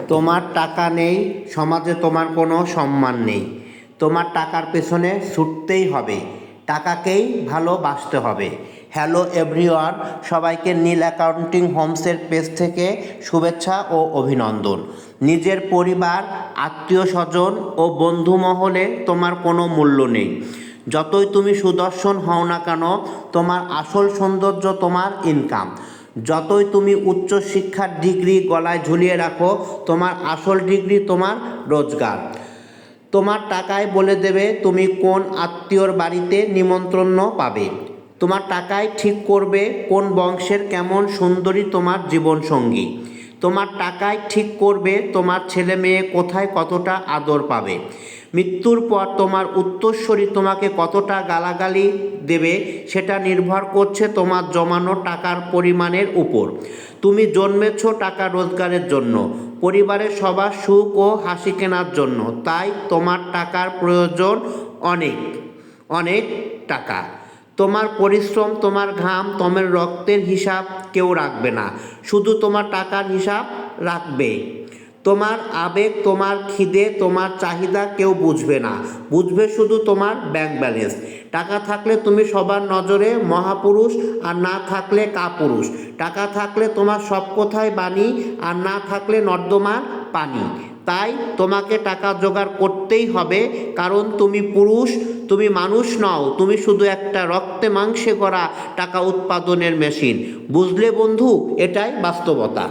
তোমার টাকা নেই, সমাজে তোমার কোনো সম্মান নেই। তোমার টাকার পেছনে ছুটতেই হবে, টাকাকেই ভালোবাসতে হবে। হ্যালো এভরিওয়ান, সবাইকে নীল অ্যাকাউন্টিং হোমসের পেজ থেকে শুভেচ্ছা ও অভিনন্দন। নিজের পরিবার, আত্মীয় স্বজন ও বন্ধু মহলে তোমার কোনো মূল্য নেই। যতই তুমি সুদর্শন হও না কেন, তোমার আসল সৌন্দর্য তোমার ইনকাম। যতই তুমি উচ্চশিক্ষার ডিগ্রি গলায় ঝুলিয়ে রাখো, তোমার আসল ডিগ্রি তোমার রোজগার। তোমার টাকায় বলে দেবে তুমি কোন আত্মীয়র বাড়িতে নিমন্ত্রণ পাবে। তোমার টাকায় ঠিক করবে কোন বংশের কেমন সুন্দরী তোমার জীবনসঙ্গী। তোমার টাকায় ঠিক করবে তোমার ছেলে মেয়ে কোথায় কতটা আদর পাবে। মৃত্যুর পর তোমার উত্তরসূরি তোমাকে কতটা গালাগালি দেবে সেটা নির্ভর করছে তোমার জমানো টাকার পরিমাণের উপর। তুমি জন্মেছ টাকা রোজগারের জন্য, পরিবারের সবার সুখ ও হাসি কেনার জন্য। তাই তোমার টাকার প্রয়োজন অনেক অনেক টাকা। তোমার পরিশ্রম, তোমার ঘাম, তোমার রক্তের হিসাব কেউ রাখবে না, শুধু তোমার টাকার হিসাব রাখবে। তোমার আবেগ, তোমার খিদে, তোমার চাহিদা কেউ বুঝবে না, বুঝবে শুধু তোমার ব্যাংক ব্যালেন্স। টাকা থাকলে তুমি সবার নজরে মহাপুরুষ, আর না থাকলে কাপুরুষ। টাকা থাকলে তোমার সব কথাই বাণী, আর না থাকলে নর্দমার পানি। তাই তোমাকে টাকা জোগাড় করতেই হবে, কারণ তুমি পুরুষ, তুমি মানুষ নও, তুমি শুধু একটা রক্তে মাংসে গড়া টাকা উৎপাদনের মেশিন। বুঝলে বন্ধু, এটাই বাস্তবতা।